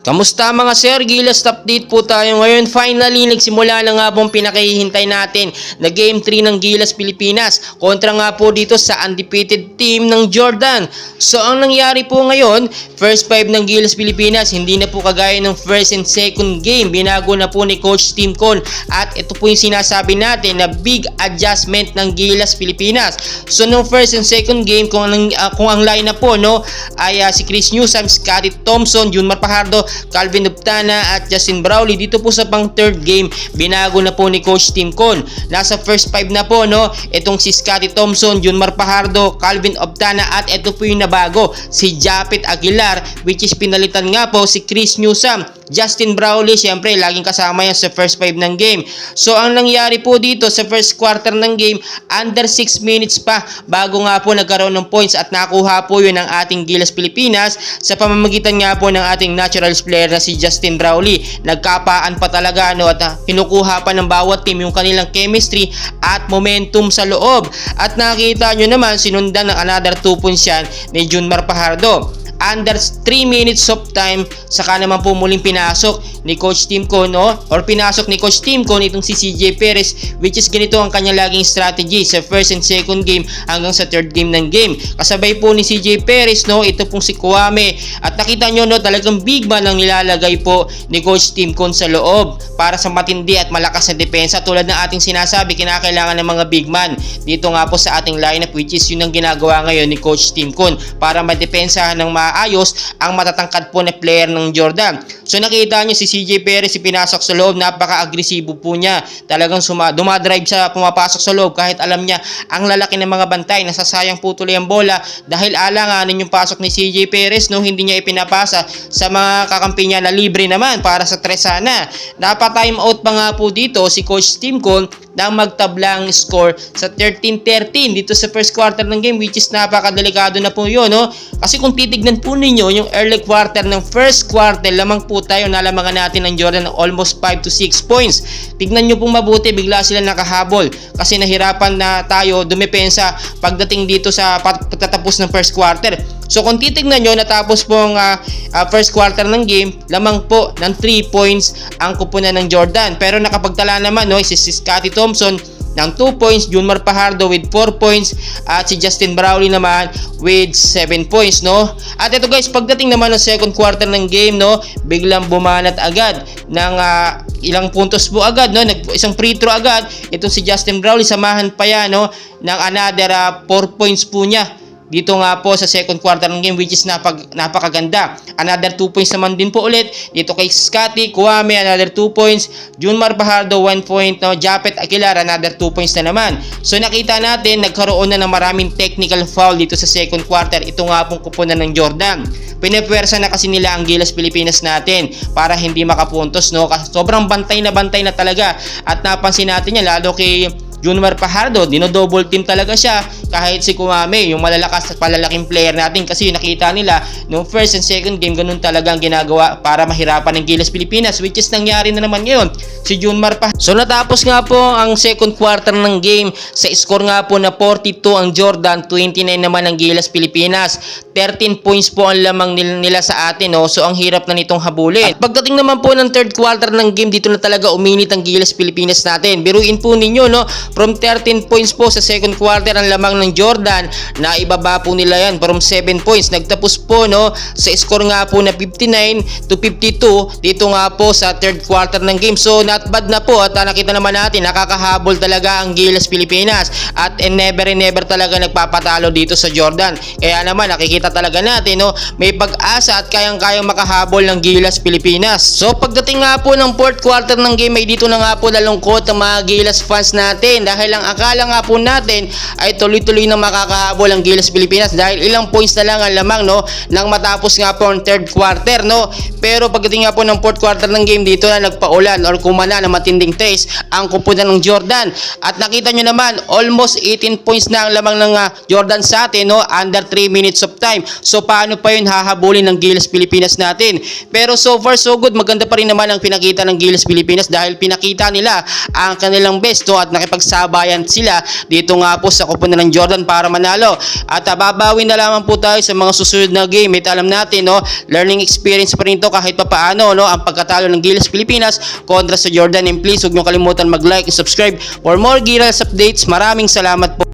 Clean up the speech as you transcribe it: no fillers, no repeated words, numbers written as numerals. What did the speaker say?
Kamusta mga sir? Gilas update po tayo ngayon. Finally, nagsimula na nga pong pinakihintay natin na Game 3 ng Gilas Pilipinas. Kontra nga po dito sa undefeated team ng Jordan. So, ang nangyari po ngayon, first 5 ng Gilas Pilipinas, hindi na po kagaya ng first and second game. Binago na po ni Coach Tim Cone. At ito po yung sinasabi natin na big adjustment ng Gilas Pilipinas. So, nung first and second game, kung ang lineup po, no, ay si Chris Newsome, Scottie Thompson, Junmar Fajardo, Calvin Duptana at Justin Brownlee. Dito po sa pang third game, binago na po ni Coach Tim Cone. Nasa first 5 na po, no, itong si Scottie Thompson, Junmar Fajardo, Calvin Duptana at ito po yung nabago, si Japet Aguilar, which is pinalitan nga po si Chris Newsome. Justin Brownlee, syempre, laging kasama yan sa first 5 ng game. So, ang nangyari po dito sa first quarter ng game, under 6 minutes pa bago nga po nagkaroon ng points at nakuha po yun ng ating Gilas Pilipinas sa pamamagitan nga po ng ating naturals player na si Justin Brownlee. Nagkapaan pa talaga, no, at kinukuha pa ng bawat team yung kanilang chemistry at momentum sa loob. At nakita nyo naman, sinundan ng another 2 points yan ni Junmar Fajardo. Under 3 minutes of time, saka naman po muling pinasok ni Coach Tim Cone, no? Or pinasok ni Coach Tim Cone itong si CJ Perez, which is ganito ang kanyang laging strategy sa first and second game hanggang sa third game ng game. Kasabay po ni CJ Perez, no, ito pong si Kwame. At nakita nyo, no, talagang big man ang nilalagay po ni Coach Tim Cone sa loob para sa matindi at malakas na depensa. Tulad ng ating sinasabi, kinakailangan ng mga big man dito nga po sa ating lineup, which is yun ang ginagawa ngayon ni Coach Tim Cone para madepensahan ng maayos ang matatangkad po na player ng Jordan. So nakita nyo si CJ Perez, pinasok sa loob, napaka-agresibo po niya. Talagang dumadrive sa pumapasok sa loob kahit alam niya ang lalaki ng mga bantay, nasasayang po tuloy ang bola dahil alanganin yung pasok ni CJ Perez, no, hindi niya ipinapasa sa mga kakampi niya na libre naman para sa Tresana. Napa-time out pa nga po dito si Coach Tim Cone na magtablang score sa 13-13 dito sa first quarter ng game, which is napakadelikado na po yun, no? Kasi kung titignan po ninyo yung early quarter ng first quarter, lamang po tayo, nalamangan natin ng Jordan ng almost 5 to 6 points. Tignan nyo pong mabuti, bigla sila nakahabol kasi nahirapan na tayo dumepensa pagdating dito sa pagtatapos ng first quarter. So kung titignan nyo, natapos pong first quarter ng game, lamang po ng 3 points ang kupunan ng Jordan. Pero nakapagtala naman, no, si Scottie Thompson ng 2 points, Junmar Fajardo with 4 points at si Justin Brownlee naman with 7 points, no? At ito guys, pagdating naman ng second quarter ng game, no, biglang bumanat agad ng ilang puntos po agad, no? Isang free throw agad itong si Justin Brownlee, samahan pa yan, no, ng another 4 points po niya dito nga po sa second quarter ng game, which is napakaganda. Another 2 points naman din po ulit dito kay Scottie, Kwame, another 2 points, Junmar Fajardo 1 point, no, Japet Aguilar, another 2 points na naman. So nakita natin, nagkaroon na ng maraming technical foul dito sa second quarter. Ito nga pong kupunan ng Jordan. Pinepwersa na kasi nila ang Gilas Pilipinas natin para hindi makapuntos, no? Sobrang bantay na talaga. At napansin natin yan, lalo kay Junmar Fajardo, dino-double team talaga siya kahit si Kwame, yung malalakas at palalaking player natin, kasi nakita nila no first and second game, ganun talaga ang ginagawa para mahirapan ng Gilas Pilipinas, which is nangyari na naman ngayon si Junmar Fajardo. So natapos nga po ang second quarter ng game sa score nga po na 42 ang Jordan, 29 naman ang Gilas Pilipinas. 13 points po ang lamang nila sa atin, no? So ang hirap na nitong habulin. At pagdating naman po ng third quarter ng game, dito na talaga uminit ang Gilas Pilipinas natin. Biruin po ninyo, no, from 13 points po sa second quarter ang lamang ng Jordan, na ibaba po nila yan from 7 points. Nagtapos po, no, sa score nga po na 59 to 52 dito nga po sa third quarter ng game. So not bad na po, at nakita naman natin nakakahabol talaga ang Gilas Pilipinas at never talaga nagpapatalo dito sa Jordan. Kaya naman nakikita talaga natin, no, may pag-asa at kayang-kayang makahabol ng Gilas Pilipinas. So pagdating nga po ng fourth quarter ng game, ay dito na nga po nalungkot ang mga Gilas fans natin dahil ang akala nga po natin ay tuloy-tuloy na makakahabol ang Gilas Pilipinas dahil ilang points na lang ang lamang, no, nang matapos nga po ang third quarter, no. Pero pagdating nga po ng fourth quarter ng game, dito na nagpaulan or kumana na matinding taste ang kupunan ng Jordan. At nakita nyo naman, almost 18 points na ang lamang ng Jordan sa atin, no, under 3 minutes of time. So paano pa yun hahabulin ng Gilas Pilipinas natin? Pero so far so good, maganda pa rin naman ang pinakita ng Gilas Pilipinas dahil pinakita nila ang kanilang best, no, at nakipag magsabayan sila dito nga po sa koponan ng Jordan para manalo. At babawi na lamang po tayo sa mga susunod na game. Ito alam natin, no, learning experience pa rin ito kahit papaano, no, ang pagkatalo ng Gilas Pilipinas kontra sa Jordan. And please huwag nyo kalimutan mag-like and subscribe for more Gilas updates. Maraming salamat po.